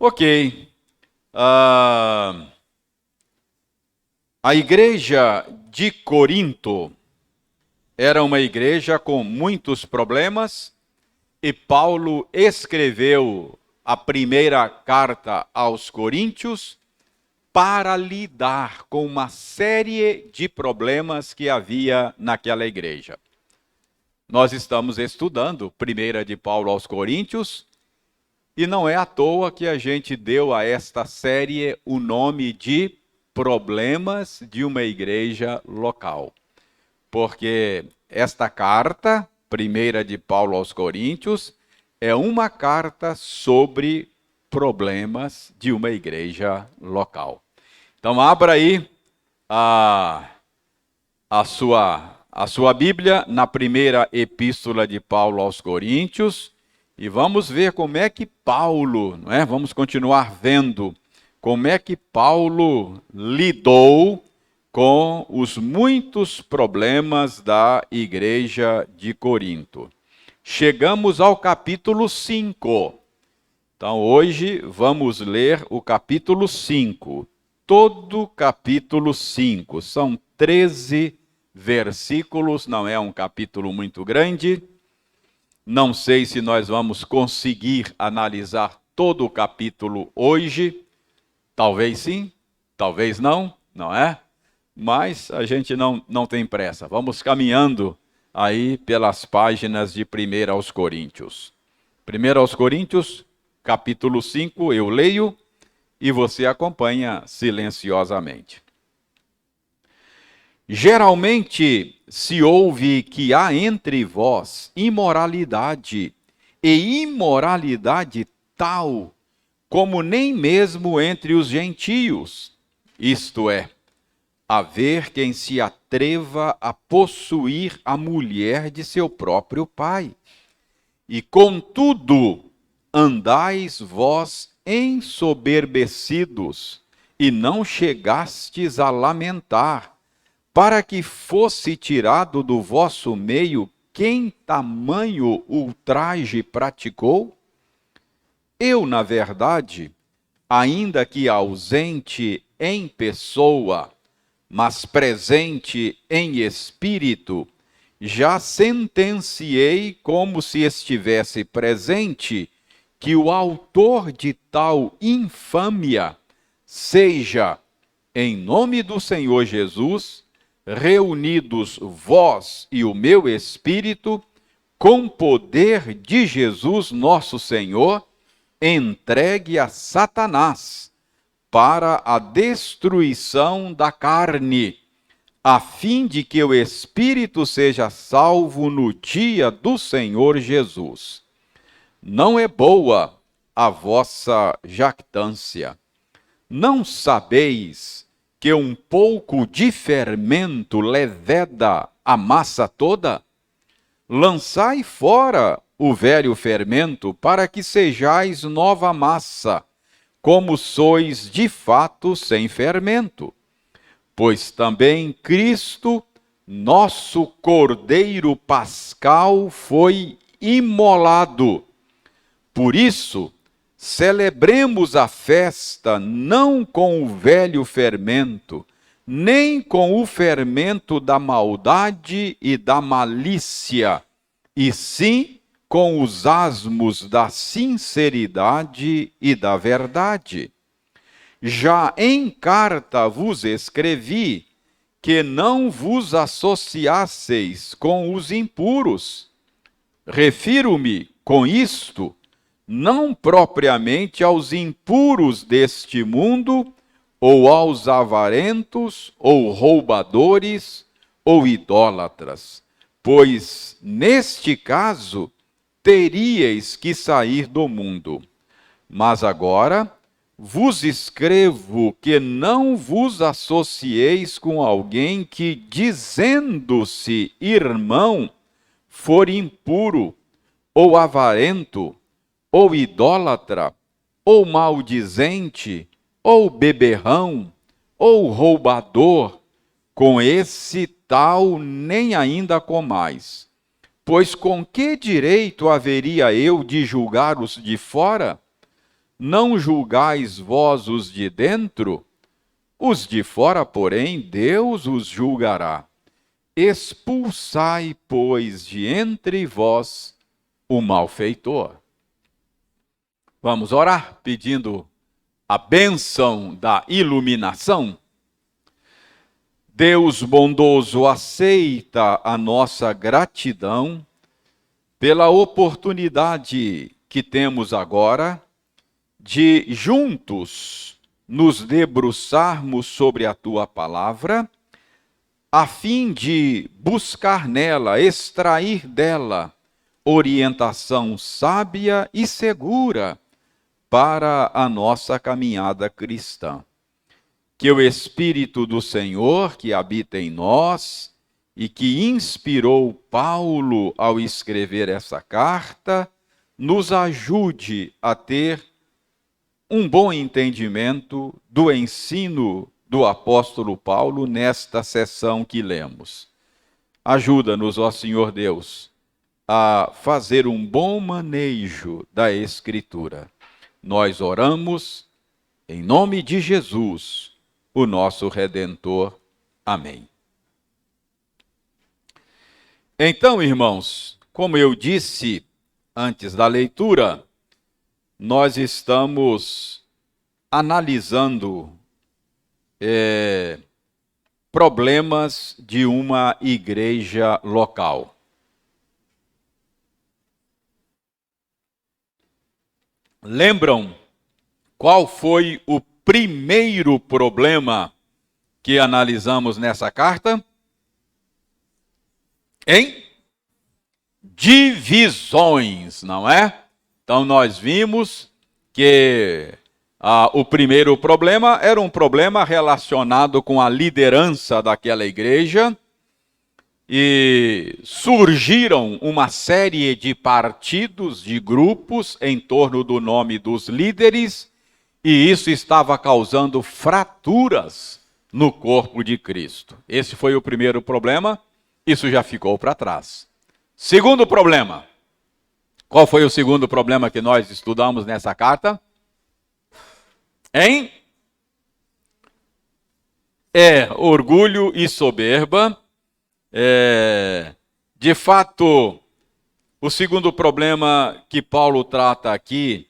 Ok. Ah, a igreja de Corinto era uma igreja com muitos problemas e Paulo escreveu a primeira carta aos Coríntios para lidar com uma série de problemas que havia naquela igreja. Nós estamos estudando primeira de Paulo aos Coríntios e não é à toa que a gente deu a esta série o nome de Problemas de uma Igreja Local. Porque esta carta, primeira de Paulo aos Coríntios, é uma carta sobre problemas de uma igreja local. Então abra aí a sua Bíblia na primeira epístola de Paulo aos Coríntios e vamos ver como é que Paulo, não é? Vamos continuar vendo como é que Paulo lidou com os muitos problemas da igreja de Corinto. Chegamos ao capítulo 5. Então hoje vamos ler o capítulo 5. Todo capítulo 5. São 13 versículos, não é um capítulo muito grande. Não sei se nós vamos conseguir analisar todo o capítulo hoje. Talvez sim, talvez não, não é? Mas a gente não tem pressa. Vamos caminhando aí pelas páginas de 1 aos Coríntios. 1 aos Coríntios, capítulo 5, eu leio e você acompanha silenciosamente. Geralmente se ouve que há entre vós imoralidade, e imoralidade tal como nem mesmo entre os gentios, isto é, haver quem se atreva a possuir a mulher de seu próprio pai. E contudo, andais vós ensoberbecidos, e não chegastes a lamentar, para que fosse tirado do vosso meio quem tamanho ultraje praticou? Eu, na verdade, ainda que ausente em pessoa, mas presente em espírito, já sentenciei como se estivesse presente, que o autor de tal infâmia seja, em nome do Senhor Jesus, reunidos vós e o meu espírito, com poder de Jesus nosso Senhor, entregue a Satanás para a destruição da carne, a fim de que o espírito seja salvo no dia do Senhor Jesus. Não é boa a vossa jactância. Não sabeis que um pouco de fermento leveda a massa toda? Lançai fora o velho fermento, para que sejais nova massa, como sois de fato sem fermento. Pois também Cristo, nosso Cordeiro Pascal, foi imolado. Por isso, celebremos a festa não com o velho fermento, nem com o fermento da maldade e da malícia, e sim com os asmos da sinceridade e da verdade. Já em carta vos escrevi que não vos associasseis com os impuros. Refiro-me, com isto, não propriamente aos impuros deste mundo, ou aos avarentos, ou roubadores, ou idólatras, pois, neste caso, teríeis que sair do mundo. Mas agora vos escrevo que não vos associeis com alguém que, dizendo-se irmão, for impuro, ou avarento, ou idólatra, ou maldizente, ou beberrão, ou roubador, com esse tal nem ainda comais. Pois com que direito haveria eu de julgar os de fora? não julgais vós os de dentro? Os de fora, porém, Deus os julgará. Expulsai, pois, de entre vós o malfeitor. Vamos orar pedindo a bênção da iluminação. Deus bondoso, aceita a nossa gratidão pela oportunidade que temos agora de juntos nos debruçarmos sobre a tua palavra, a fim de buscar nela, extrair dela orientação sábia e segura para a nossa caminhada cristã. Que o Espírito do Senhor, que habita em nós e que inspirou Paulo ao escrever essa carta, nos ajude a ter um bom entendimento do ensino do apóstolo Paulo nesta sessão que lemos. Ajuda-nos, ó Senhor Deus, a fazer um bom manejo da Escritura. Nós oramos em nome de Jesus, o nosso Redentor. Amém. Então, irmãos, como eu disse antes da leitura, nós estamos analisando problemas de uma igreja local. Lembram qual foi o primeiro problema que analisamos nessa carta? Divisões, não é? Então nós vimos que o primeiro problema era um problema relacionado com a liderança daquela igreja, e surgiram uma série de partidos, de grupos em torno do nome dos líderes, e isso estava causando fraturas no corpo de Cristo. Esse foi o primeiro problema, isso já ficou para trás. Segundo problema. Qual foi o segundo problema que nós estudamos nessa carta? Orgulho e soberba. De fato, o segundo problema que Paulo trata aqui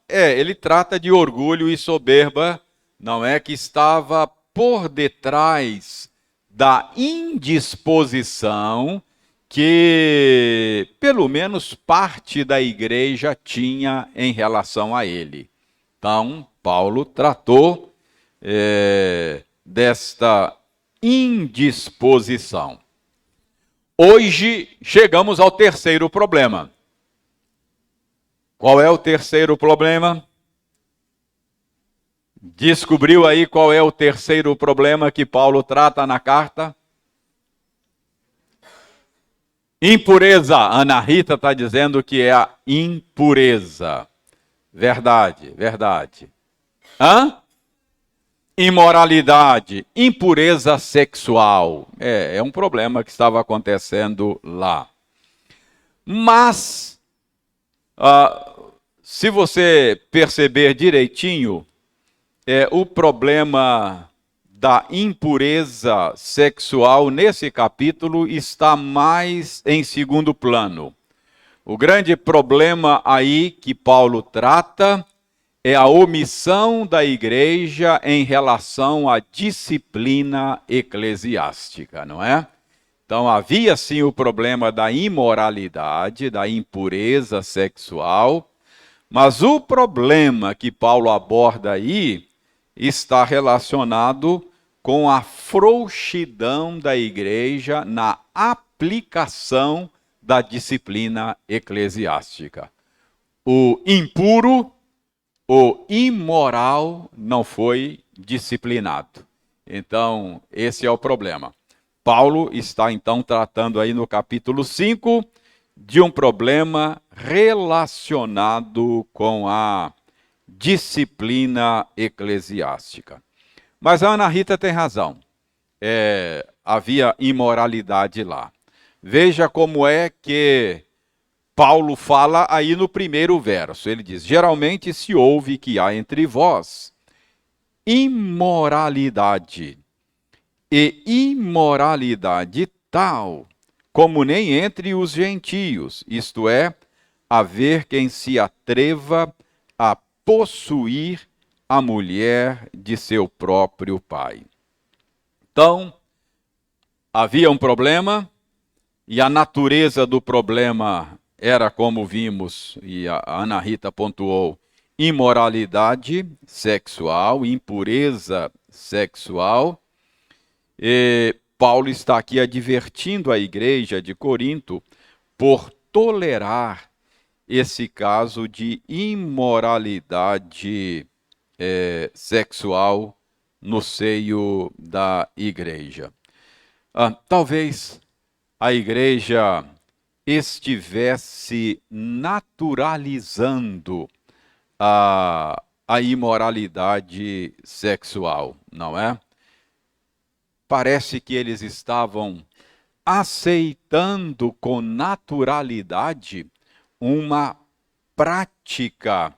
ele trata de orgulho e soberba, não é, que estava por detrás da indisposição que pelo menos parte da igreja tinha em relação a ele. Então, Paulo tratou desta indisposição. Hoje chegamos ao terceiro problema. Qual é o terceiro problema? Descobriu aí qual é o terceiro problema que Paulo trata na carta? Impureza. Ana Rita está dizendo que é a impureza. Verdade, verdade. Imoralidade, impureza sexual. É um problema que estava acontecendo lá. Mas, se você perceber direitinho, o problema da impureza sexual nesse capítulo está mais em segundo plano. O grande problema aí que Paulo trata é a omissão da igreja em relação à disciplina eclesiástica, não é? Então havia sim o problema da imoralidade, da impureza sexual, mas o problema que Paulo aborda aí está relacionado com a frouxidão da igreja na aplicação da disciplina eclesiástica. O impuro, o imoral não foi disciplinado. Então, esse é o problema. Paulo está então tratando aí no capítulo 5 de um problema relacionado com a disciplina eclesiástica. Mas a Ana Rita tem razão. Havia imoralidade lá. Veja como é que Paulo fala aí no primeiro verso. Ele diz: geralmente se ouve que há entre vós imoralidade, e imoralidade tal como nem entre os gentios, isto é, haver quem se atreva a possuir a mulher de seu próprio pai. Então, havia um problema, e a natureza do problema era, como vimos, e a Ana Rita pontuou, imoralidade sexual, impureza sexual. E Paulo está aqui advertindo a igreja de Corinto por tolerar esse caso de imoralidade sexual no seio da igreja. Talvez a igreja estivesse naturalizando a imoralidade sexual, não é? Parece que eles estavam aceitando com naturalidade uma prática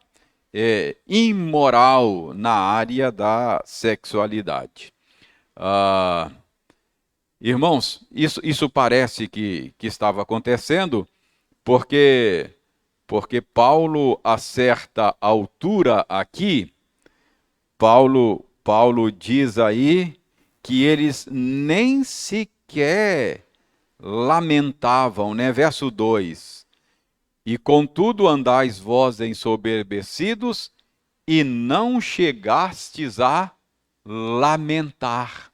imoral na área da sexualidade. Irmãos, isso parece que estava acontecendo porque Paulo, a certa altura aqui, Paulo diz aí que eles nem sequer lamentavam, né? Verso 2: e contudo andais vós ensoberbecidos, e não chegastes a lamentar.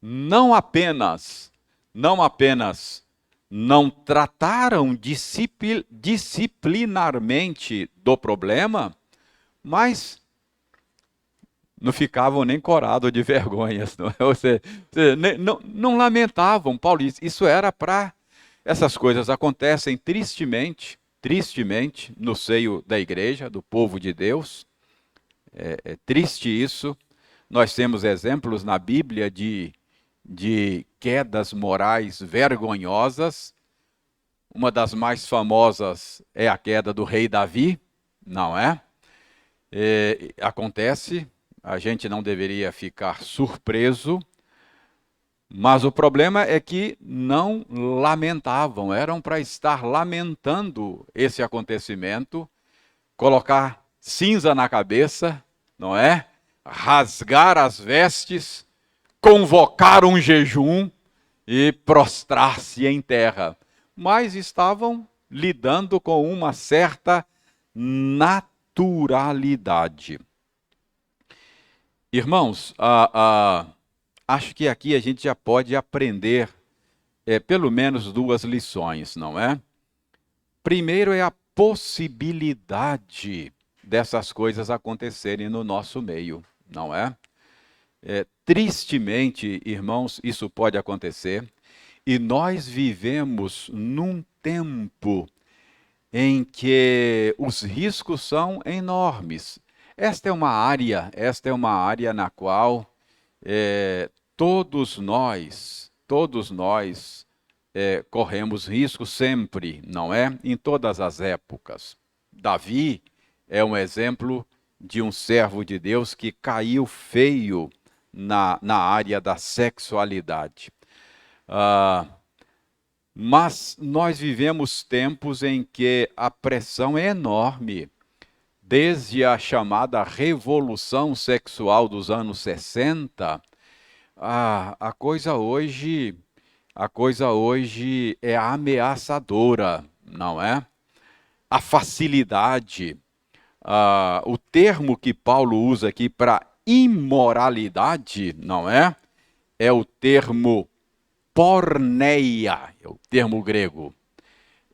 Não apenas não trataram disciplinarmente do problema, mas não ficavam nem corados de vergonhas, não é? Não lamentavam. Paulo disse, isso era para... Essas coisas acontecem tristemente no seio da igreja, do povo de Deus. É triste isso. Nós temos exemplos na Bíblia de quedas morais vergonhosas. Uma das mais famosas é a queda do rei Davi, não é? Acontece, a gente não deveria ficar surpreso, mas o problema é que não lamentavam, eram para estar lamentando esse acontecimento, colocar cinza na cabeça, não é? Rasgar as vestes, convocar um jejum e prostrar-se em terra. Mas estavam lidando com uma certa naturalidade. Irmãos, acho que aqui a gente já pode aprender pelo menos duas lições, não é? Primeiro é a possibilidade dessas coisas acontecerem no nosso meio, não é? Tristemente, irmãos, isso pode acontecer, e nós vivemos num tempo em que os riscos são enormes. Esta é uma área na qual todos nós corremos riscos sempre, não é? Em todas as épocas. Davi é um exemplo de um servo de Deus que caiu feio na área da sexualidade. Mas nós vivemos tempos em que a pressão é enorme. Desde a chamada revolução sexual dos anos 60, a coisa hoje é ameaçadora, não é? A facilidade, o termo que Paulo usa aqui para imoralidade, não é? É o termo porneia, é o termo grego.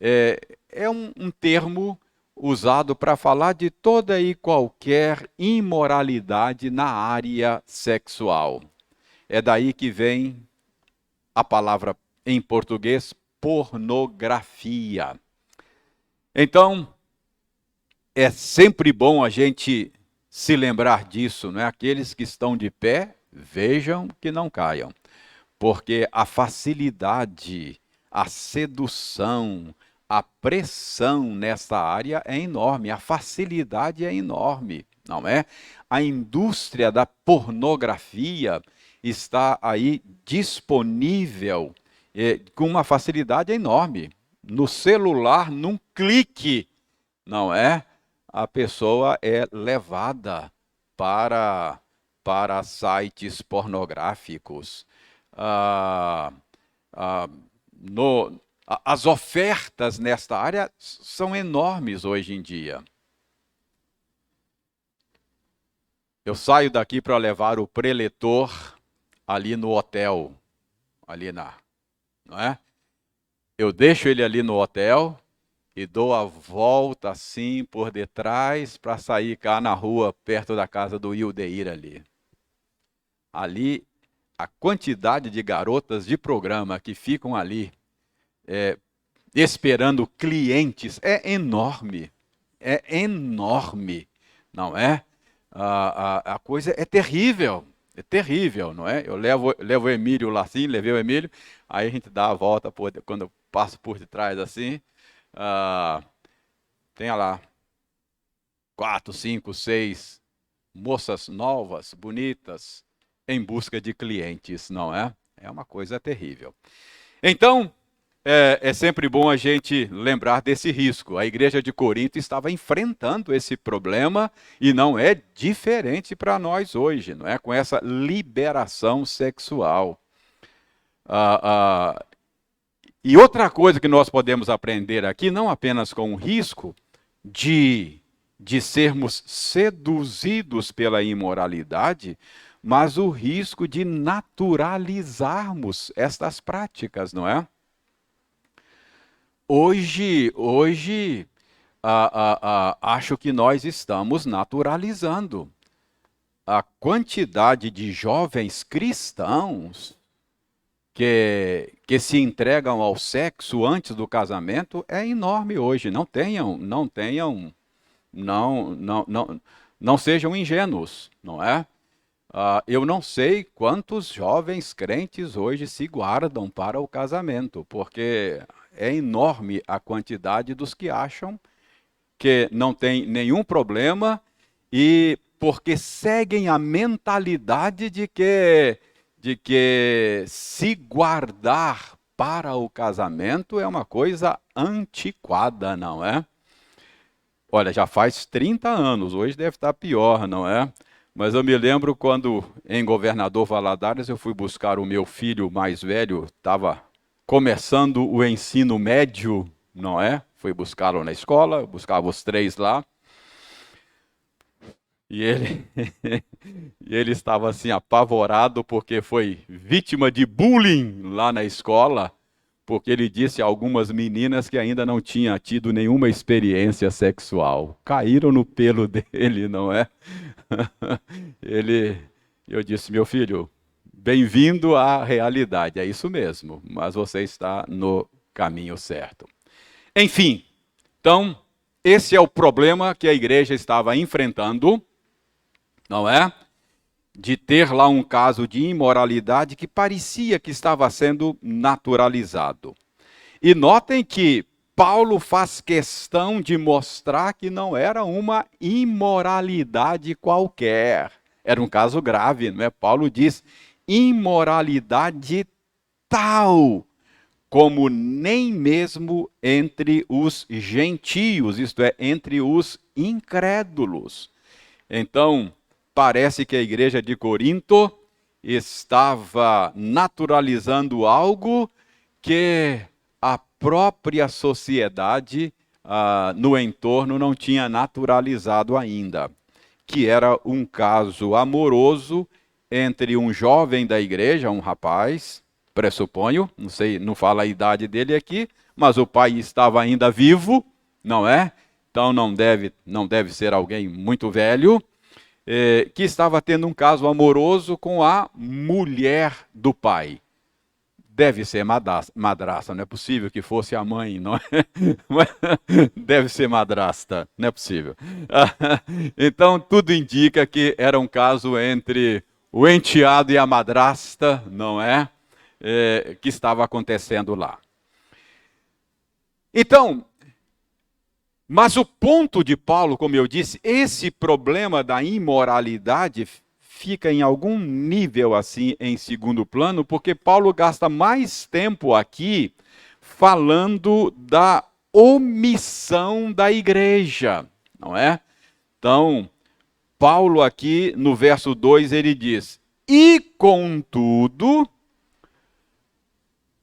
É um termo usado para falar de toda e qualquer imoralidade na área sexual. É daí que vem a palavra em português pornografia. Então, é sempre bom a gente se lembrar disso, não é? Aqueles que estão de pé, vejam que não caiam. Porque a facilidade, a sedução, a pressão nessa área é enorme, a facilidade é enorme, não é? A indústria da pornografia está aí disponível com uma facilidade enorme. No celular, num clique, não é? A pessoa é levada para sites pornográficos. Ah, ah, as ofertas nesta área são enormes hoje em dia. Eu saio daqui para levar o preletor ali no hotel, não é? Eu deixo ele ali no hotel e dou a volta assim por detrás para sair cá na rua perto da casa do Ildeir ali. Ali, a quantidade de garotas de programa que ficam ali esperando clientes é enorme, não é? A coisa é terrível, não é? Eu levo o Emílio lá assim, levei o Emílio, aí a gente dá a volta, quando eu passo por detrás assim, tem lá 4, 5, 6 moças novas, bonitas, em busca de clientes, não é? É uma coisa terrível. Então, é sempre bom a gente lembrar desse risco. A igreja de Corinto estava enfrentando esse problema e não é diferente para nós hoje, não é? Com essa liberação sexual. E outra coisa que nós podemos aprender aqui, não apenas com o risco de sermos seduzidos pela imoralidade, mas o risco de naturalizarmos estas práticas, não é? Hoje acho que nós estamos naturalizando. A quantidade de jovens cristãos que se entregam ao sexo antes do casamento é enorme hoje. Não sejam ingênuos, não é? Eu não sei quantos jovens crentes hoje se guardam para o casamento, porque é enorme a quantidade dos que acham que não tem nenhum problema e porque seguem a mentalidade de que se guardar para o casamento é uma coisa antiquada, não é? Olha, já faz 30 anos, hoje deve estar pior, não é? Mas eu me lembro quando, em Governador Valadares, eu fui buscar o meu filho mais velho, estava começando o ensino médio, não é? Fui buscá-lo na escola, eu buscava os 3 lá. E ele estava assim apavorado porque foi vítima de bullying lá na escola, porque ele disse a algumas meninas que ainda não tinha tido nenhuma experiência sexual. Caíram no pelo dele, não é? Eu disse, meu filho, bem-vindo à realidade, é isso mesmo, mas você está no caminho certo. Enfim, então, esse é o problema que a igreja estava enfrentando, não é? De ter lá um caso de imoralidade que parecia que estava sendo naturalizado. E notem que Paulo faz questão de mostrar que não era uma imoralidade qualquer. Era um caso grave, não é? Paulo diz imoralidade tal como nem mesmo entre os gentios, isto é, entre os incrédulos. Então, parece que a igreja de Corinto estava naturalizando algo que a própria sociedade no entorno não tinha naturalizado ainda, que era um caso amoroso entre um jovem da igreja, um rapaz, pressuponho, não sei, não fala a idade dele aqui, mas o pai estava ainda vivo, não é? Então não deve ser alguém muito velho, que estava tendo um caso amoroso com a mulher do pai. Deve ser madrasta, não é possível que fosse a mãe, não é? Deve ser madrasta, não é possível. Então, tudo indica que era um caso entre o enteado e a madrasta, não é? Que estava acontecendo lá. Então, mas o ponto de Paulo, como eu disse, esse problema da imoralidade fica em algum nível assim em segundo plano, porque Paulo gasta mais tempo aqui falando da omissão da igreja, não é? Então, Paulo aqui no verso 2 ele diz: "E contudo,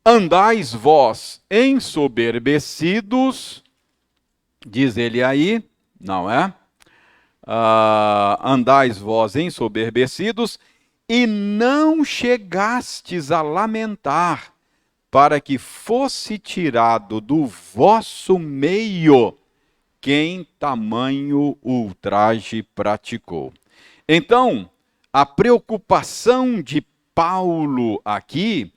andais vós ensoberbecidos", diz ele aí, não é? Andais vós ensoberbecidos, e não chegastes a lamentar, para que fosse tirado do vosso meio quem tamanho ultraje praticou. Então, a preocupação de Paulo aqui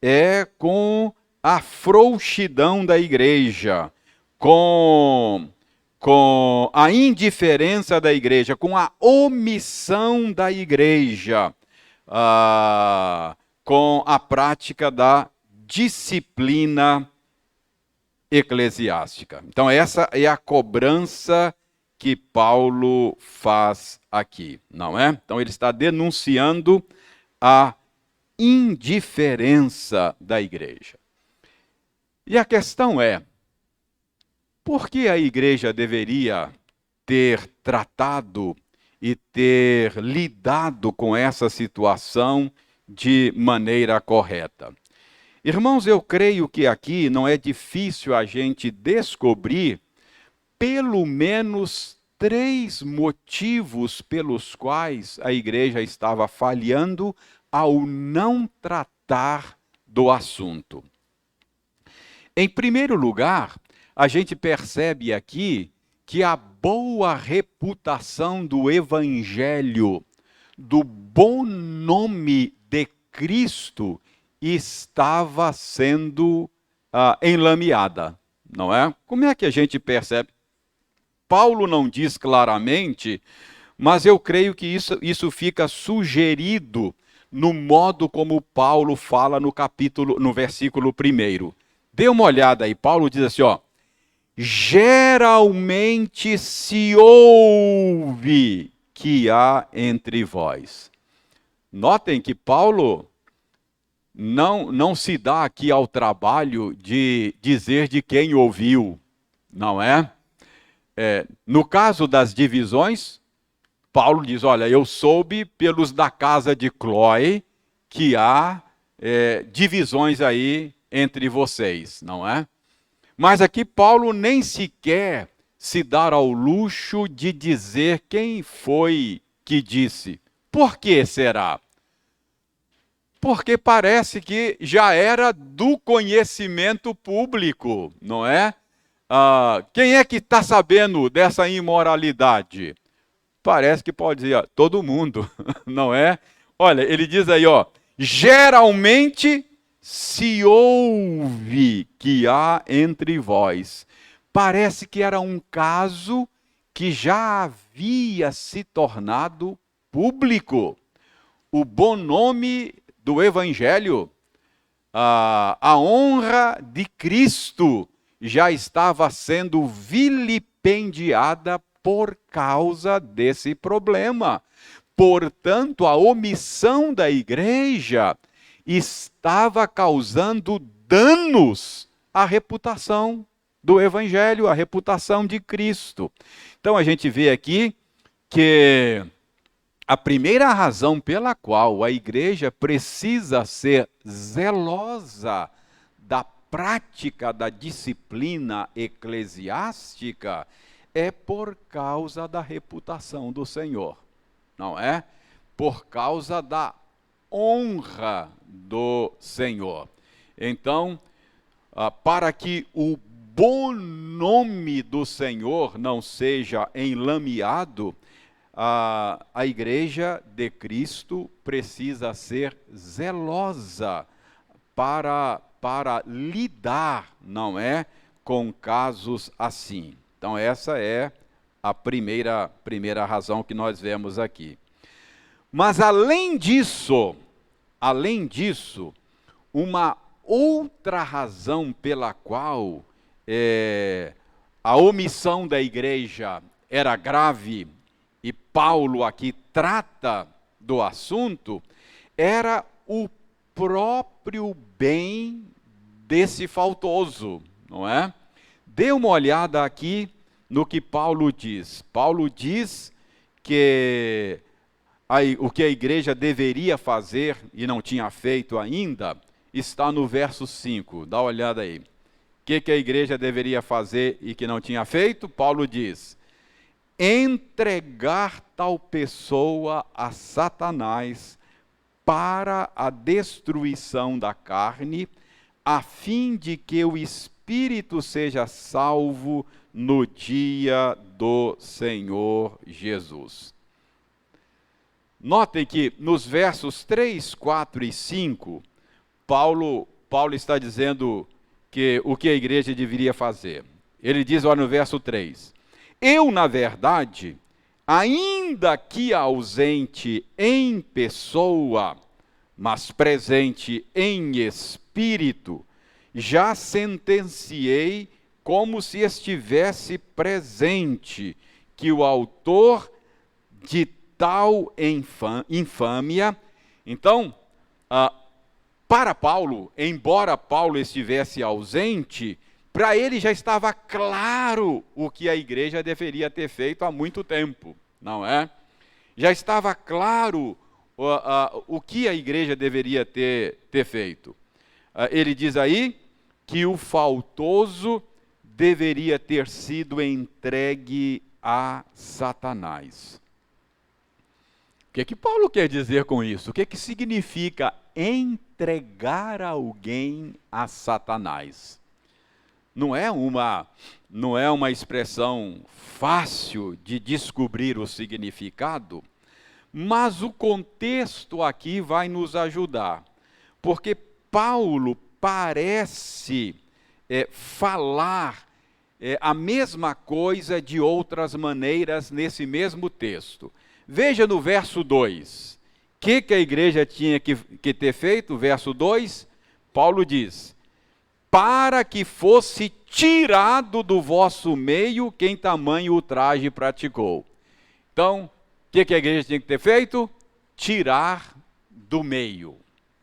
é com a frouxidão da igreja, com a indiferença da igreja, com a omissão da igreja, com a prática da disciplina eclesiástica. Então, essa é a cobrança que Paulo faz aqui, não é? Então, ele está denunciando a indiferença da igreja. E a questão é: por que a igreja deveria ter tratado e ter lidado com essa situação de maneira correta? Irmãos, eu creio que aqui não é difícil a gente descobrir pelo menos 3 motivos pelos quais a igreja estava falhando ao não tratar do assunto. Em primeiro lugar, a gente percebe aqui que a boa reputação do Evangelho, do bom nome de Cristo, estava sendo enlameada, não é? Como é que a gente percebe? Paulo não diz claramente, mas eu creio que isso fica sugerido no modo como Paulo fala no versículo 1. Dê uma olhada aí, Paulo diz assim, ó: geralmente se ouve que há entre vós. Notem que Paulo não se dá aqui ao trabalho de dizer de quem ouviu, não é? No caso das divisões, Paulo diz, olha, eu soube pelos da casa de Cloé que há divisões aí entre vocês, não é? Mas aqui Paulo nem sequer se dá ao luxo de dizer quem foi que disse. Por que será? Porque parece que já era do conhecimento público, não é? Quem é que está sabendo dessa imoralidade? Parece que pode dizer, todo mundo, não é? Olha, ele diz aí, ó, geralmente se ouve que há entre vós. Parece que era um caso que já havia se tornado público. O bom nome do Evangelho, a honra de Cristo já estava sendo vilipendiada por causa desse problema. Portanto, a omissão da igreja estava causando danos à reputação do Evangelho, à reputação de Cristo. Então, a gente vê aqui que a primeira razão pela qual a igreja precisa ser zelosa da prática da disciplina eclesiástica é por causa da reputação do Senhor, não é? Por causa da honra do Senhor. Então, para que o bom nome do Senhor não seja enlameado, a igreja de Cristo precisa ser zelosa para lidar, não é, com casos assim. Então essa é a primeira razão que nós vemos aqui. Mas além disso, uma outra razão pela qual a omissão da igreja era grave, e Paulo aqui trata do assunto, era o próprio bem desse faltoso, não é? Dê uma olhada aqui no que Paulo diz. Paulo diz que o que a igreja deveria fazer e não tinha feito ainda, está no verso 5. Dá uma olhada aí. O que a igreja deveria fazer e que não tinha feito? Paulo diz: entregar tal pessoa a Satanás para a destruição da carne, a fim de que o espírito seja salvo no dia do Senhor Jesus. Notem que nos versos 3, 4 e 5, Paulo está dizendo que o que a igreja deveria fazer. Ele diz, olha, no verso 3, eu, na verdade, ainda que ausente em pessoa, mas presente em espírito, já sentenciei como se estivesse presente, que o autor de tal infâmia. Então, para Paulo, embora Paulo estivesse ausente, para ele já estava claro o que a igreja deveria ter feito há muito tempo, não é? Já estava claro o que a igreja deveria ter feito. Ele diz aí que o faltoso deveria ter sido entregue a Satanás. O que Paulo quer dizer com isso? O que significa entregar alguém a Satanás? Não é uma expressão fácil de descobrir o significado, mas o contexto aqui vai nos ajudar, porque Paulo parece falar a mesma coisa de outras maneiras nesse mesmo texto. Veja no verso 2, o que a igreja tinha que ter feito? Verso 2, Paulo diz: para que fosse tirado do vosso meio quem tamanho ultraje praticou. Então, o que a igreja tinha que ter feito? Tirar do meio.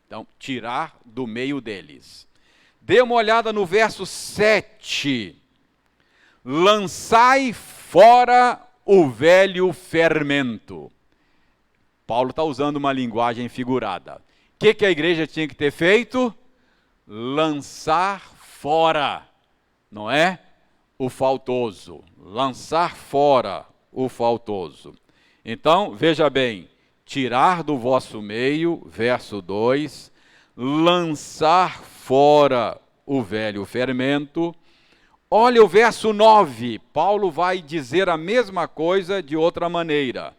Então, tirar do meio deles. Dê uma olhada no verso 7. Lançai fora o velho fermento. Paulo está usando uma linguagem figurada. O que a igreja tinha que ter feito? Lançar fora, não é? O faltoso. Lançar fora o faltoso. Então, veja bem, tirar do vosso meio, verso 2, lançar fora o velho fermento. Olha o verso 9, Paulo vai dizer a mesma coisa de outra maneira.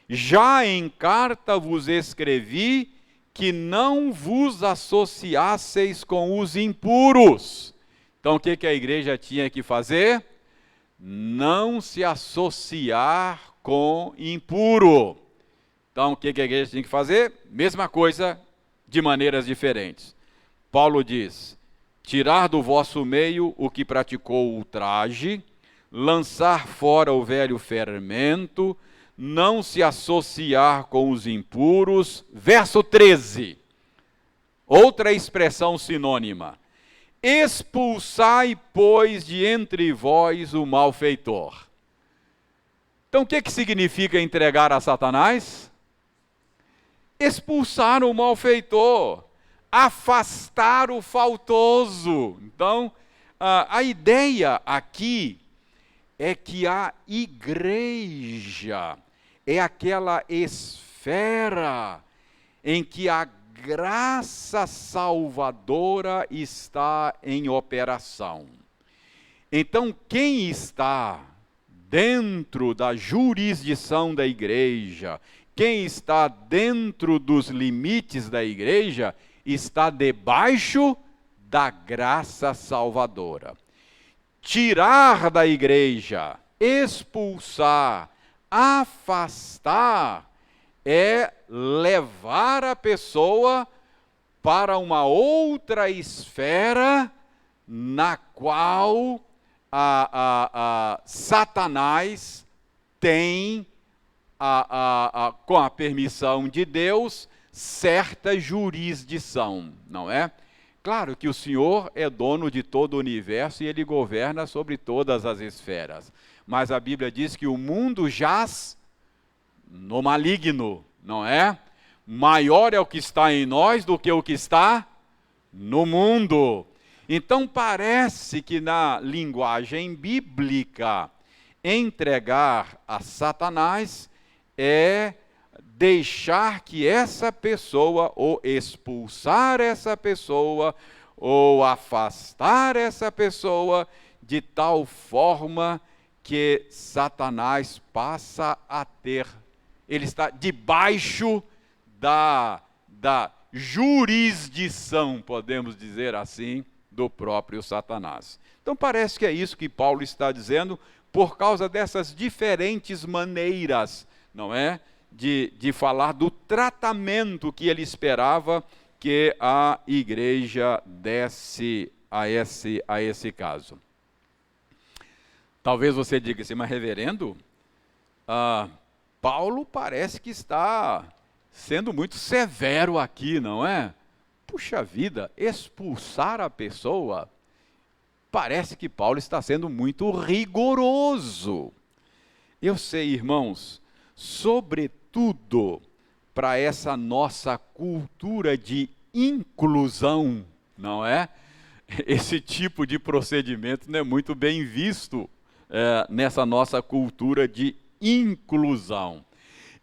Já em carta vos escrevi que não vos associasseis com os impuros. Então o que a igreja tinha que fazer? Não se associar com impuro. Então o que a igreja tinha que fazer? Mesma coisa, de maneiras diferentes. Paulo diz: tirar do vosso meio o que praticou ultraje, lançar fora o velho fermento, não se associar com os impuros. Verso 13, outra expressão sinônima: expulsai, pois, de entre vós o malfeitor. Então o que significa entregar a Satanás? Expulsar o malfeitor, afastar o faltoso. Então, a ideia aqui é que a igreja é aquela esfera em que a graça salvadora está em operação. Então, quem está dentro da jurisdição da igreja, quem está dentro dos limites da igreja, está debaixo da graça salvadora. Tirar da igreja, expulsar, afastar, é levar a pessoa para uma outra esfera na qual Satanás tem, com a permissão de Deus, certa jurisdição, não é? Claro que o Senhor é dono de todo o universo e Ele governa sobre todas as esferas. Mas a Bíblia diz que o mundo jaz no maligno, não é? Maior é o que está em nós do que o que está no mundo. Então parece que na linguagem bíblica, entregar a Satanás é deixar que essa pessoa, ou expulsar essa pessoa, ou afastar essa pessoa, de tal forma que Satanás passa a ter, ele está debaixo da jurisdição, podemos dizer assim, do próprio Satanás. Então parece que é isso que Paulo está dizendo, por causa dessas diferentes maneiras, não é? De falar do tratamento que ele esperava que a igreja desse a esse caso. Talvez você diga assim, mas reverendo, Paulo parece que está sendo muito severo aqui, não é? Puxa vida, expulsar a pessoa, parece que Paulo está sendo muito rigoroso. Eu sei, irmãos, sobretudo para essa nossa cultura de inclusão, não é? Esse tipo de procedimento não é muito bem visto nessa nossa cultura de inclusão.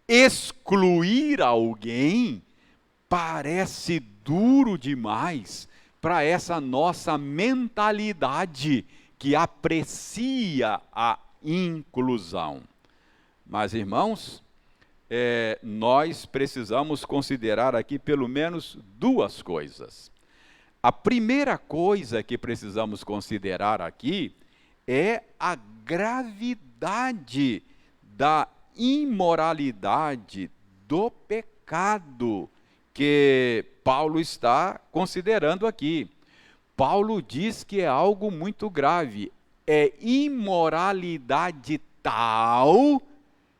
Excluir alguém parece duro demais para essa nossa mentalidade que aprecia a inclusão. Mas, irmãos, nós precisamos considerar aqui pelo menos duas coisas. A primeira coisa que precisamos considerar aqui é a gravidade da imoralidade, do pecado que Paulo está considerando aqui. Paulo diz que é algo muito grave, é imoralidade tal,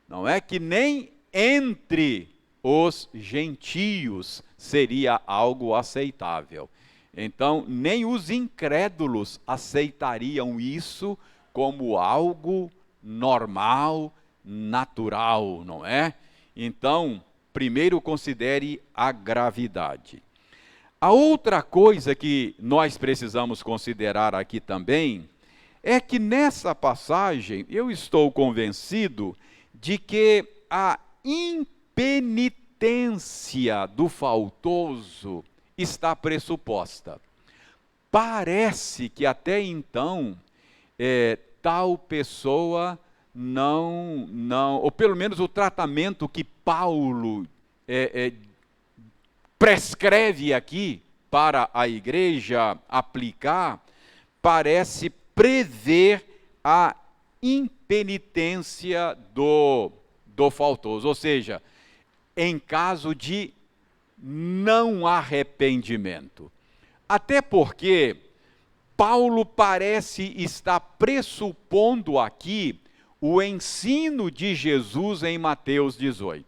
não é que nem entre os gentios seria algo aceitável. Então, nem os incrédulos aceitariam isso como algo normal, natural, não é? Então, primeiro considere a gravidade. A outra coisa que nós precisamos considerar aqui também é que nessa passagem eu estou convencido de que a impenitência do faltoso está pressuposta. Parece que até então tal pessoa não, ou pelo menos o tratamento que Paulo prescreve aqui para a igreja aplicar, parece prever a impenitência do faltoso, ou seja, em caso de não arrependimento. Até porque Paulo parece estar pressupondo aqui o ensino de Jesus em Mateus 18.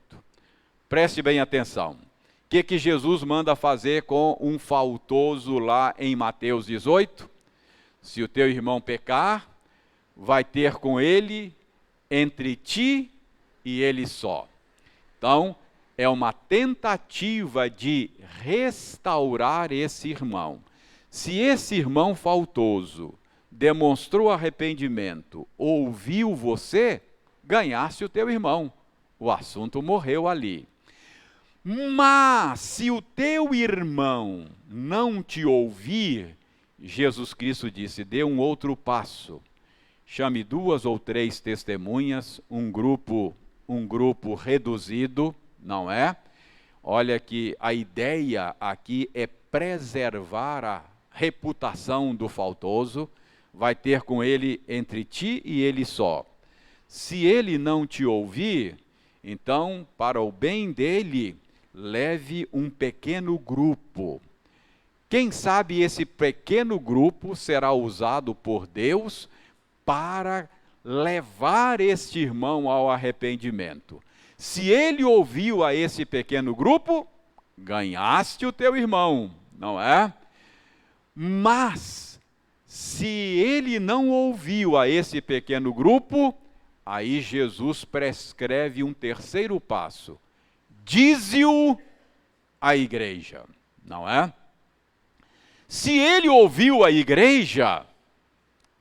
Preste bem atenção. O que Jesus manda fazer com um faltoso lá em Mateus 18? Se o teu irmão pecar, vai ter com ele entre ti e ele só. Então, é uma tentativa de restaurar esse irmão. Se esse irmão faltoso demonstrou arrependimento, ouviu você, ganhasse o teu irmão. O assunto morreu ali. Mas se o teu irmão não te ouvir, Jesus Cristo disse, dê um outro passo. Chame 2 ou 3 testemunhas, um grupo reduzido, não é? Olha que a ideia aqui é preservar a reputação do faltoso, vai ter com ele entre ti e ele só. Se ele não te ouvir, então, para o bem dele, leve um pequeno grupo. Quem sabe esse pequeno grupo será usado por Deus para levar este irmão ao arrependimento. Se ele ouviu a esse pequeno grupo, ganhaste o teu irmão, não é? Mas, se ele não ouviu a esse pequeno grupo, aí Jesus prescreve um terceiro passo. Dize-o à igreja, não é? Se ele ouviu a igreja,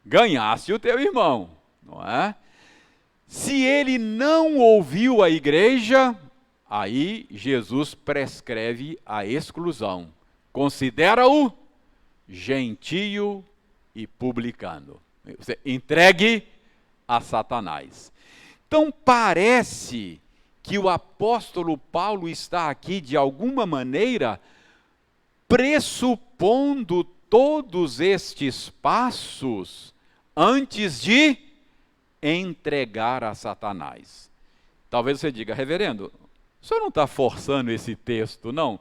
ganhaste o teu irmão, não é? Se ele não ouviu a igreja, aí Jesus prescreve a exclusão. Considera-o gentio e publicano. Você entregue a Satanás. Então parece que o apóstolo Paulo está aqui, de alguma maneira, pressupondo todos estes passos antes de entregar a Satanás. Talvez você diga, reverendo, o senhor não está forçando esse texto, não?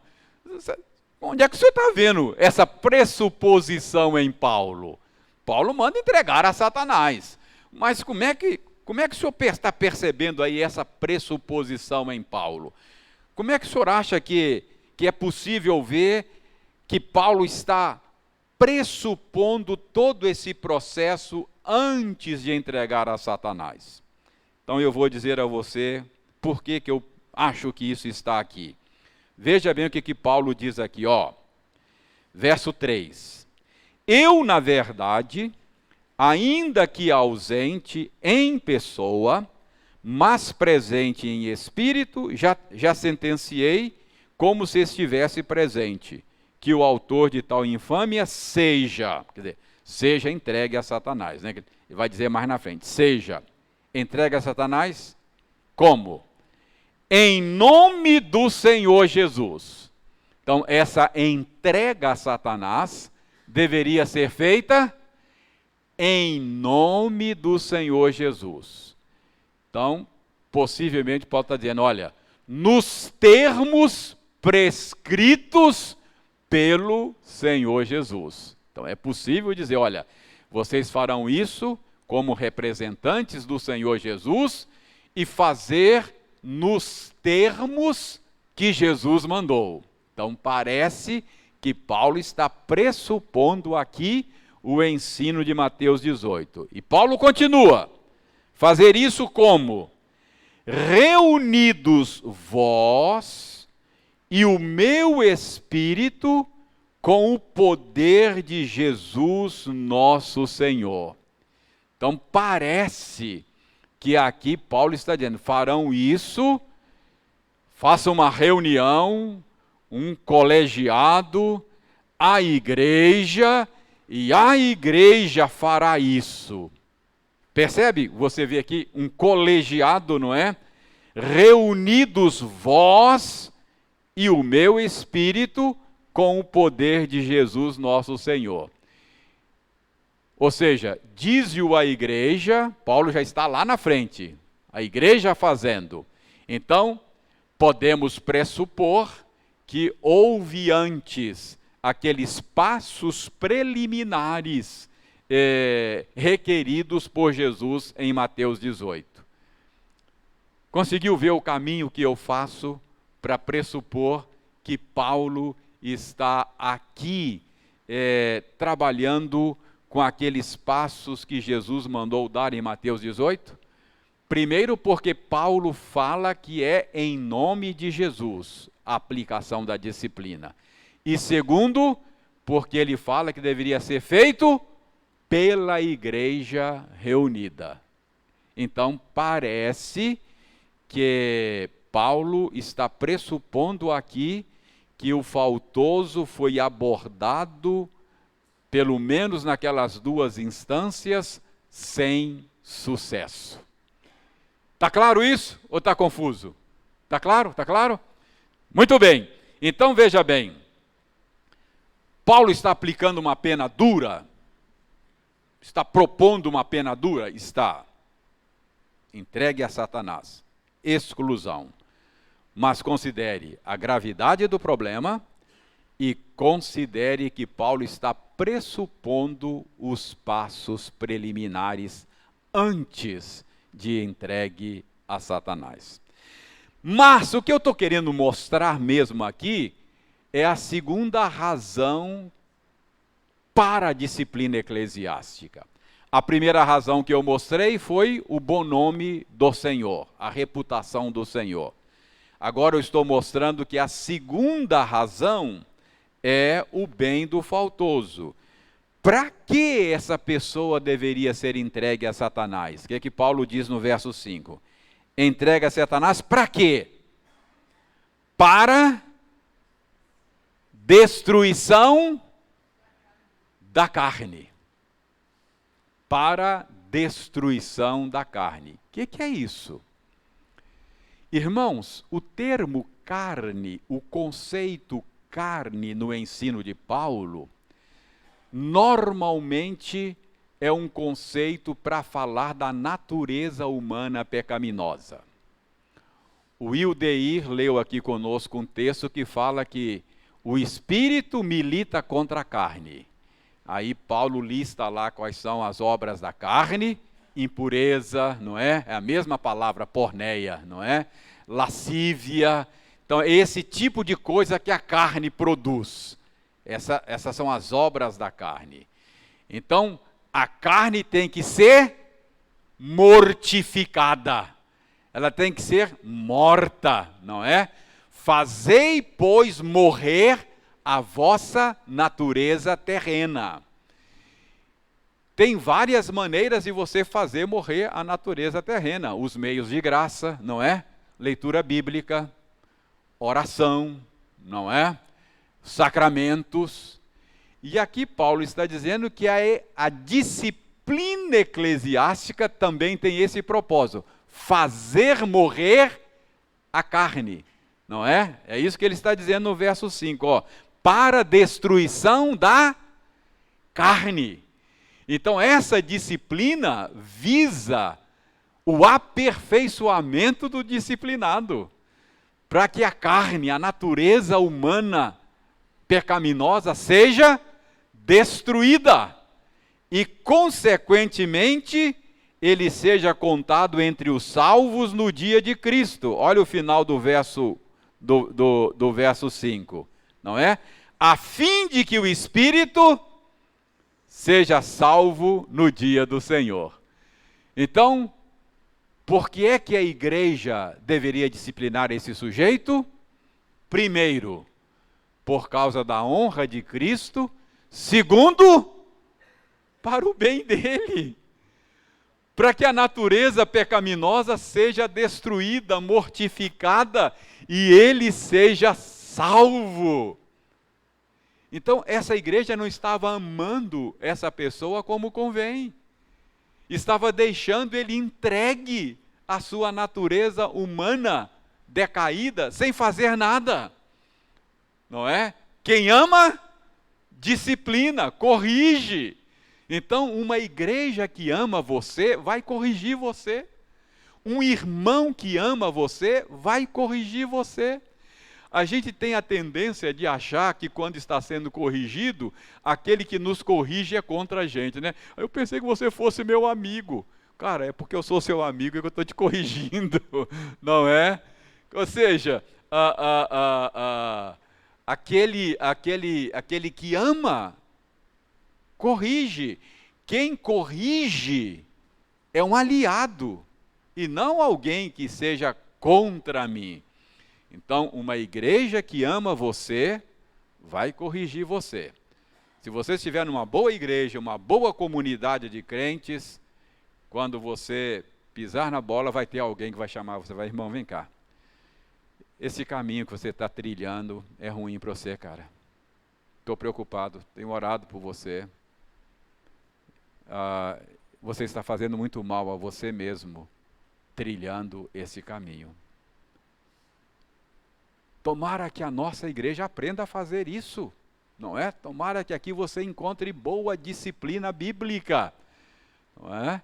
Onde é que o senhor está vendo essa pressuposição em Paulo? Paulo manda entregar a Satanás. Mas como é que o senhor está percebendo aí essa pressuposição em Paulo? Como é que o senhor acha que é possível ver que Paulo está pressupondo todo esse processo antes de entregar a Satanás? Então eu vou dizer a você por que eu acho que isso está aqui. Veja bem o que Paulo diz aqui, ó. Verso 3. Eu, na verdade, ainda que ausente em pessoa, mas presente em espírito, já sentenciei como se estivesse presente, que o autor de tal infâmia seja, quer dizer, seja entregue a Satanás, né? Ele vai dizer mais na frente, seja entregue a Satanás, como? Em nome do Senhor Jesus. Então, essa entrega a Satanás deveria ser feita em nome do Senhor Jesus. Então, possivelmente Paulo está dizendo, olha, nos termos prescritos pelo Senhor Jesus. Então é possível dizer, olha, vocês farão isso como representantes do Senhor Jesus e fazer nos termos que Jesus mandou. Então parece que Paulo está pressupondo aqui o ensino de Mateus 18. E Paulo continua, fazer isso como? Reunidos vós e o meu espírito com o poder de Jesus nosso Senhor. Então parece que aqui Paulo está dizendo, farão isso, façam uma reunião, um colegiado, a igreja, e a igreja fará isso. Percebe? Você vê aqui um colegiado, não é? Reunidos vós e o meu espírito com o poder de Jesus nosso Senhor. Ou seja, diz-o a igreja, Paulo já está lá na frente, a igreja fazendo. Então, podemos pressupor que houve antes aqueles passos preliminares requeridos por Jesus em Mateus 18. Conseguiu ver o caminho que eu faço para pressupor que Paulo está aqui trabalhando com aqueles passos que Jesus mandou dar em Mateus 18? Primeiro, porque Paulo fala que é em nome de Jesus a aplicação da disciplina. E segundo, porque ele fala que deveria ser feito pela igreja reunida. Então, parece que Paulo está pressupondo aqui que o faltoso foi abordado, pelo menos naquelas duas instâncias, sem sucesso. Está claro isso ou está confuso? Está claro? Está claro? Muito bem. Então veja bem. Paulo está aplicando uma pena dura? Está propondo uma pena dura? Está. Entregue a Satanás. Exclusão. Mas considere a gravidade do problema e considere que Paulo está pressupondo os passos preliminares antes de entregue a Satanás. Mas o que eu estou querendo mostrar mesmo aqui é a segunda razão para a disciplina eclesiástica. A primeira razão que eu mostrei foi o bom nome do Senhor, a reputação do Senhor. Agora eu estou mostrando que a segunda razão é o bem do faltoso. Para que essa pessoa deveria ser entregue a Satanás? O que é que Paulo diz no verso 5? Entregue a Satanás para quê? Para destruição da carne. Para destruição da carne. O que é isso? Irmãos, o termo carne, o conceito carne no ensino de Paulo, normalmente é um conceito para falar da natureza humana pecaminosa. O Wildeir leu aqui conosco um texto que fala que o espírito milita contra a carne. Aí Paulo lista lá quais são as obras da carne: impureza, não é? É a mesma palavra, porneia, não é? Lascívia. Então, é esse tipo de coisa que a carne produz. Essas são as obras da carne. Então, a carne tem que ser mortificada. Ela tem que ser morta, não é? Fazei, pois, morrer a vossa natureza terrena. Tem várias maneiras de você fazer morrer a natureza terrena. Os meios de graça, não é? Leitura bíblica, oração, não é? Sacramentos. E aqui Paulo está dizendo que a disciplina eclesiástica também tem esse propósito: fazer morrer a carne, não é? É isso que ele está dizendo no verso 5, ó, para destruição da carne. Então essa disciplina visa o aperfeiçoamento do disciplinado, para que a carne, a natureza humana pecaminosa seja destruída e, consequentemente, ele seja contado entre os salvos no dia de Cristo. Olha o final do verso, do verso 5, não é? A fim de que o Espírito seja salvo no dia do Senhor. Então, por que é que a igreja deveria disciplinar esse sujeito? Primeiro, por causa da honra de Cristo. Segundo, para o bem dele. Para que a natureza pecaminosa seja destruída, mortificada, e ele seja salvo. Então, essa igreja não estava amando essa pessoa como convém. Estava deixando ele entregue à sua natureza humana decaída, sem fazer nada. Não é? Quem ama, disciplina, corrige. Então, uma igreja que ama você, vai corrigir você. Um irmão que ama você, vai corrigir você. A gente tem a tendência de achar que quando está sendo corrigido, aquele que nos corrige é contra a gente, né? Eu pensei que você fosse meu amigo. Cara, é porque eu sou seu amigo e eu estou te corrigindo, não é? Ou seja, aquele que ama, corrige. Quem corrige é um aliado, e não alguém que seja contra mim. Então, uma igreja que ama você, vai corrigir você. Se você estiver numa boa igreja, uma boa comunidade de crentes, quando você pisar na bola, vai ter alguém que vai chamar você, vai, irmão, vem cá. Esse caminho que você está trilhando é ruim para você, cara. Estou preocupado, tenho orado por você. Você está fazendo muito mal a você mesmo, trilhando esse caminho. Tomara que a nossa igreja aprenda a fazer isso, não é? Tomara que aqui você encontre boa disciplina bíblica, não é?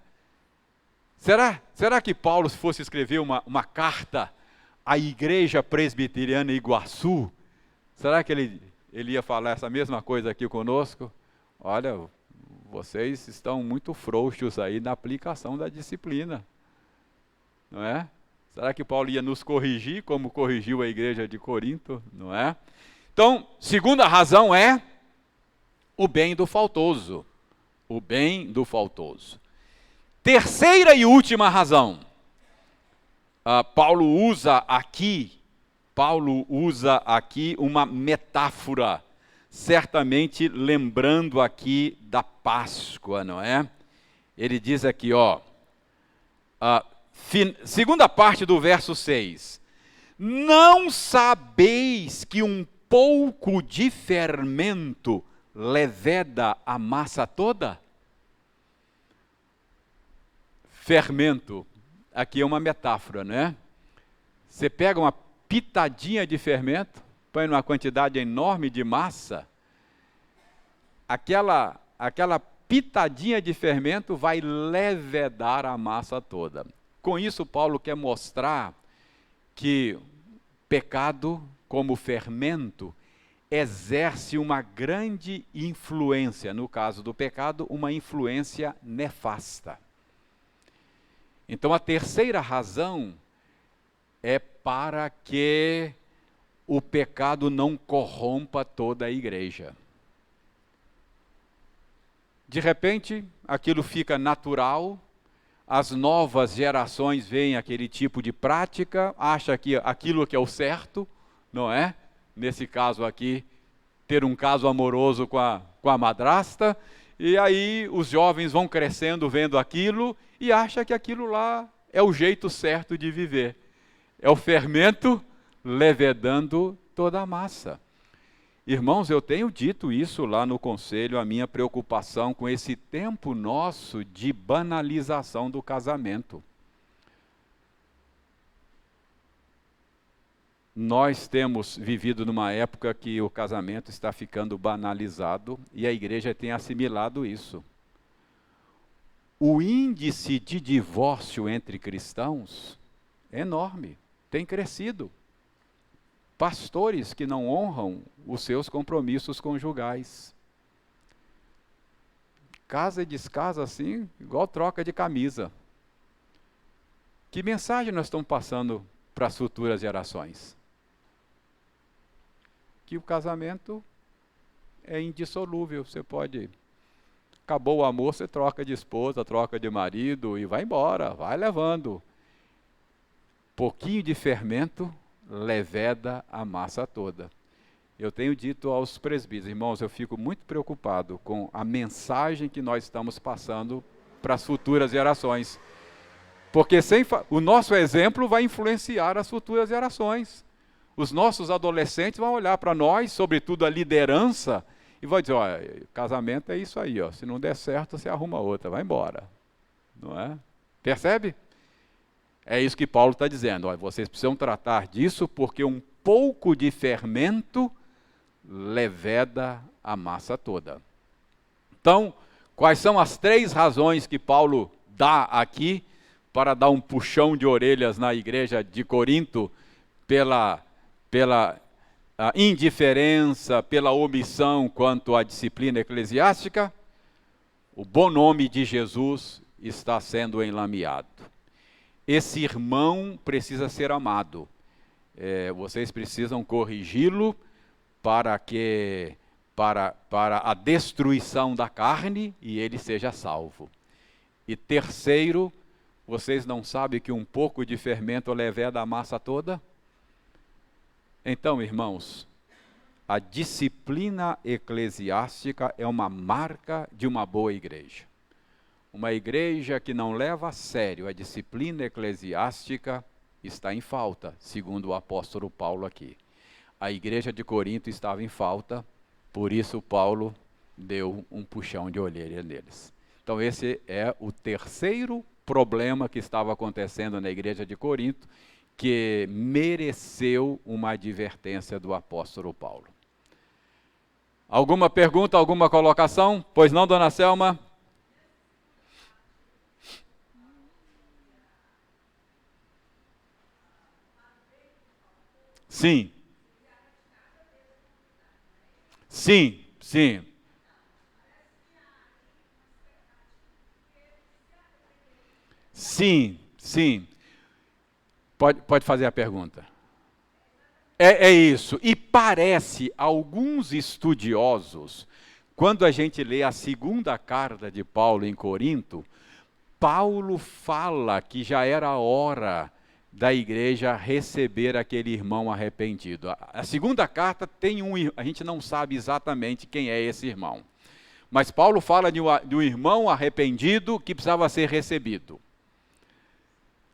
Será que Paulo, se fosse escrever uma carta à igreja presbiteriana Iguaçu, será que ele ele ia falar essa mesma coisa aqui conosco. Olha, vocês estão muito frouxos aí na aplicação da disciplina, não é? Será que Paulo ia nos corrigir como corrigiu a igreja de Corinto, não é? Então, segunda razão é o bem do faltoso. O bem do faltoso. Terceira e última razão. Paulo usa aqui uma metáfora, certamente lembrando aqui da Páscoa, não é? Ele diz aqui, segunda parte do verso 6. Não sabeis que um pouco de fermento leveda a massa toda? Fermento, aqui é uma metáfora, né? Você pega uma pitadinha de fermento, põe numa quantidade enorme de massa, aquela pitadinha de fermento vai levedar a massa toda. Com isso, Paulo quer mostrar que pecado, como fermento, exerce uma grande influência, no caso do pecado, uma influência nefasta. Então, a terceira razão é para que o pecado não corrompa toda a igreja. De repente, aquilo fica natural, as novas gerações veem aquele tipo de prática, acham que aquilo que é o certo, não é? Nesse caso aqui, ter um caso amoroso com a madrasta, e aí os jovens vão crescendo vendo aquilo e acham que aquilo lá é o jeito certo de viver. É o fermento levedando toda a massa. Irmãos, eu tenho dito isso lá no conselho, a minha preocupação com esse tempo nosso de banalização do casamento. Nós temos vivido numa época que o casamento está ficando banalizado e a igreja tem assimilado isso. O índice de divórcio entre cristãos é enorme, tem crescido. Pastores que não honram os seus compromissos conjugais. Casa e descasa assim, igual troca de camisa. Que mensagem nós estamos passando para as futuras gerações? Que o casamento é indissolúvel, você pode... Acabou o amor, você troca de esposa, troca de marido e vai embora, vai levando. Pouquinho de fermento leveda a massa toda. Eu tenho dito aos presbíteros, irmãos, eu fico muito preocupado com a mensagem que nós estamos passando para as futuras gerações. Porque o nosso exemplo vai influenciar as futuras gerações. Os nossos adolescentes vão olhar para nós, sobretudo a liderança, e vão dizer, olha, casamento é isso aí, se não der certo, você arruma outra, vai embora. Não é? Percebe? É isso que Paulo está dizendo, olha, vocês precisam tratar disso porque um pouco de fermento leveda a massa toda. Então, quais são as 3 razões que Paulo dá aqui para dar um puxão de orelhas na igreja de Corinto pela indiferença, pela omissão quanto à disciplina eclesiástica? O bom nome de Jesus está sendo enlameado. Esse irmão precisa ser amado. Vocês precisam corrigi-lo para a destruição da carne e ele seja salvo. E terceiro, vocês não sabem que um pouco de fermento leveda a massa toda? Então, irmãos, a disciplina eclesiástica é uma marca de uma boa igreja. Uma igreja que não leva a sério a disciplina eclesiástica está em falta, segundo o apóstolo Paulo aqui. A igreja de Corinto estava em falta, por isso Paulo deu um puxão de orelha neles. Então esse é o terceiro problema que estava acontecendo na igreja de Corinto, que mereceu uma advertência do apóstolo Paulo. Alguma pergunta, alguma colocação? Pois não, dona Selma? Sim. Sim, sim. Sim, sim. Pode fazer a pergunta. É isso. E parece, alguns estudiosos, quando a gente lê a segunda carta de Paulo em Corinto, Paulo fala que já era hora da igreja receber aquele irmão arrependido. A segunda carta tem a gente não sabe exatamente quem é esse irmão. Mas Paulo fala de um irmão arrependido que precisava ser recebido.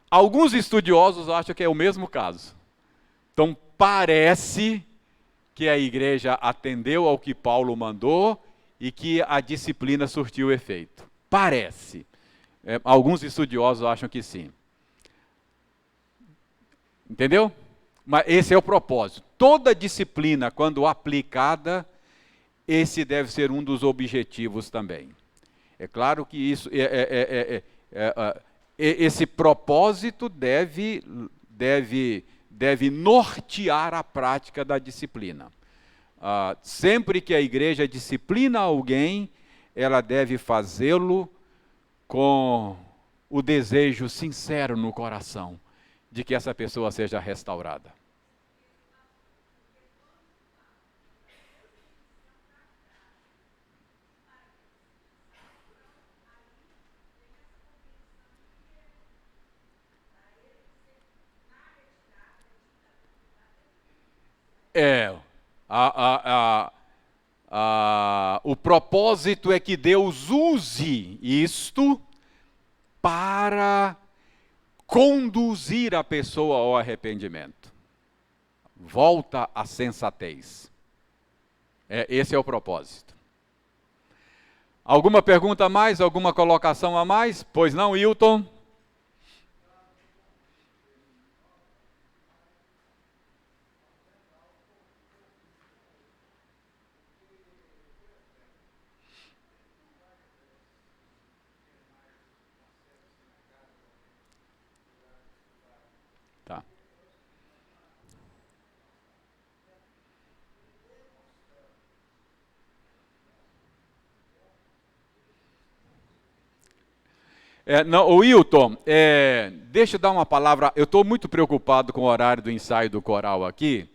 Alguns estudiosos acham que é o mesmo caso. Então parece que a igreja atendeu ao que Paulo mandou e que a disciplina surtiu efeito. Parece. Alguns estudiosos acham que sim. Entendeu? Mas esse é o propósito. Toda disciplina, quando aplicada, esse deve ser um dos objetivos também. É claro que isso, esse propósito deve nortear a prática da disciplina. Sempre que a igreja disciplina alguém, ela deve fazê-lo com o desejo sincero no coração de que essa pessoa seja restaurada. É, a, a, o propósito é que Deus use isto para conduzir a pessoa ao arrependimento. Volta à sensatez. Esse é o propósito. Alguma pergunta a mais? Alguma colocação a mais? Pois não, Hilton? Tá. Não, o Hilton, deixa eu dar uma palavra. Eu estou muito preocupado com o horário do ensaio do coral aqui.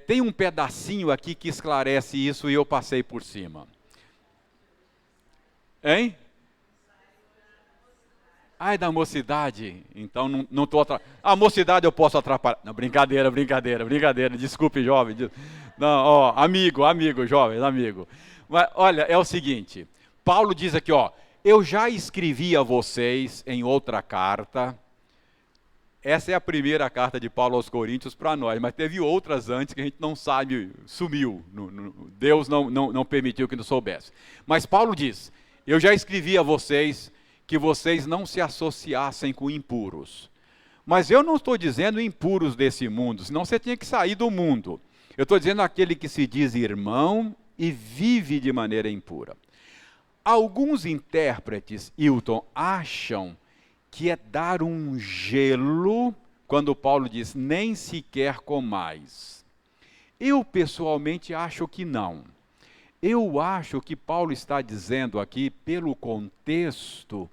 Tem um pedacinho aqui que esclarece isso e eu passei por cima. Hein? Ai, da mocidade. Então não estou atrapalhando. A mocidade eu posso atrapalhar. Não, brincadeira, brincadeira, brincadeira. Desculpe, jovem. Não, ó, amigo, jovem, amigo. Mas olha, é o seguinte. Paulo diz aqui, ó. Eu já escrevi a vocês em outra carta. Essa é a primeira carta de Paulo aos Coríntios para nós, mas teve outras antes que a gente não sabe, sumiu. Deus não permitiu que nos soubesse. Mas Paulo diz: eu já escrevi a vocês que vocês não se associassem com impuros. Mas eu não estou dizendo impuros desse mundo, senão você tinha que sair do mundo. Eu estou dizendo aquele que se diz irmão e vive de maneira impura. Alguns intérpretes, Hilton, acham que é dar um gelo, quando Paulo diz, nem sequer comais. Eu, pessoalmente, acho que não. Eu acho que Paulo está dizendo aqui, pelo contexto,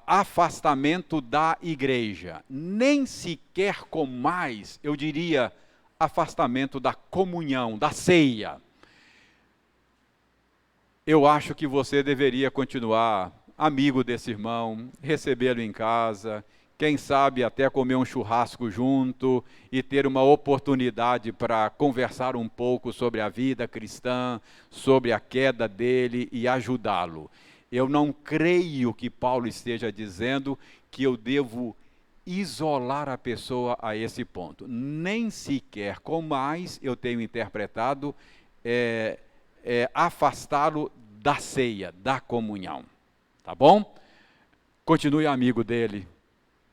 afastamento da igreja. Nem sequer comais, eu diria, afastamento da comunhão, da ceia. Eu acho que você deveria continuar amigo desse irmão, recebê-lo em casa, quem sabe até comer um churrasco junto e ter uma oportunidade para conversar um pouco sobre a vida cristã, sobre a queda dele e ajudá-lo. Eu não creio que Paulo esteja dizendo que eu devo isolar a pessoa a esse ponto. Nem sequer, com mais eu tenho interpretado, afastá-lo da ceia, da comunhão. Tá bom? Continue amigo dele.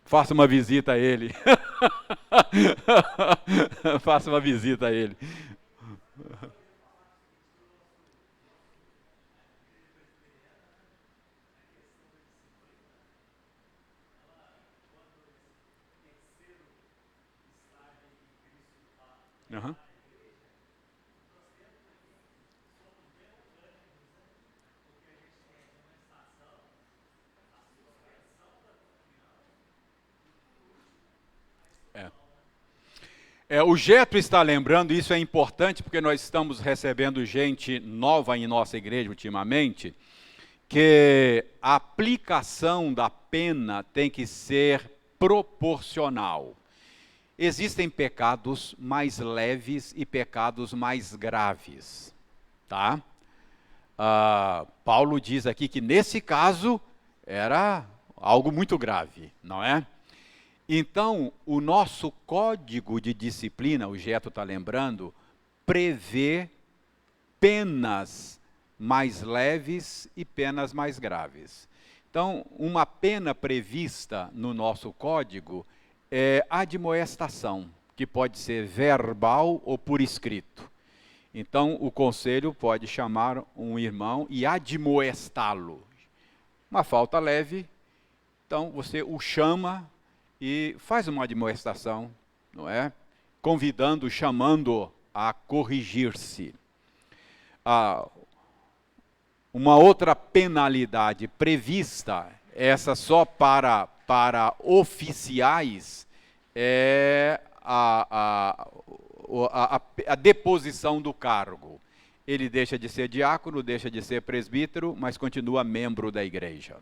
Faça uma visita a ele. Faça uma visita a ele. Uhum. O Getro está lembrando, isso é importante porque nós estamos recebendo gente nova em nossa igreja ultimamente, que a aplicação da pena tem que ser proporcional. Existem pecados mais leves e pecados mais graves, tá? Paulo diz aqui que nesse caso era algo muito grave, não é? Então, o nosso código de disciplina, o Getro está lembrando, prevê penas mais leves e penas mais graves. Então, uma pena prevista no nosso código é admoestação, que pode ser verbal ou por escrito. Então, o conselho pode chamar um irmão e admoestá-lo. Uma falta leve, então você o chama e faz uma admoestação, não é? Convidando, chamando a corrigir-se. Uma outra penalidade prevista, essa só para oficiais, é a deposição do cargo. Ele deixa de ser diácono, deixa de ser presbítero, mas continua membro da igreja.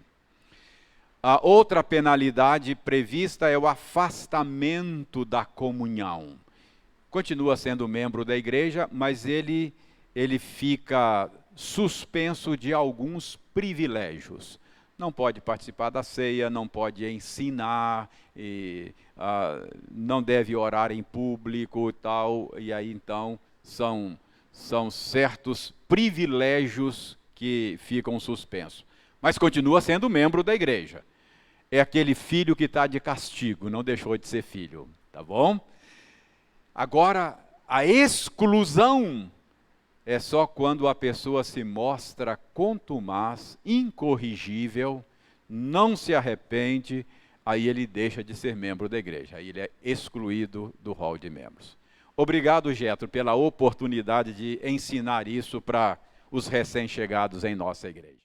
A outra penalidade prevista é o afastamento da comunhão. Continua sendo membro da igreja, mas ele fica suspenso de alguns privilégios. Não pode participar da ceia, não pode ensinar, não deve orar em público e tal. E aí então são certos privilégios que ficam suspensos. Mas continua sendo membro da igreja. É aquele filho que está de castigo, não deixou de ser filho, tá bom? Agora, a exclusão é só quando a pessoa se mostra contumaz, incorrigível, não se arrepende, aí ele deixa de ser membro da igreja, aí ele é excluído do rol de membros. Obrigado, Getro, pela oportunidade de ensinar isso para os recém-chegados em nossa igreja.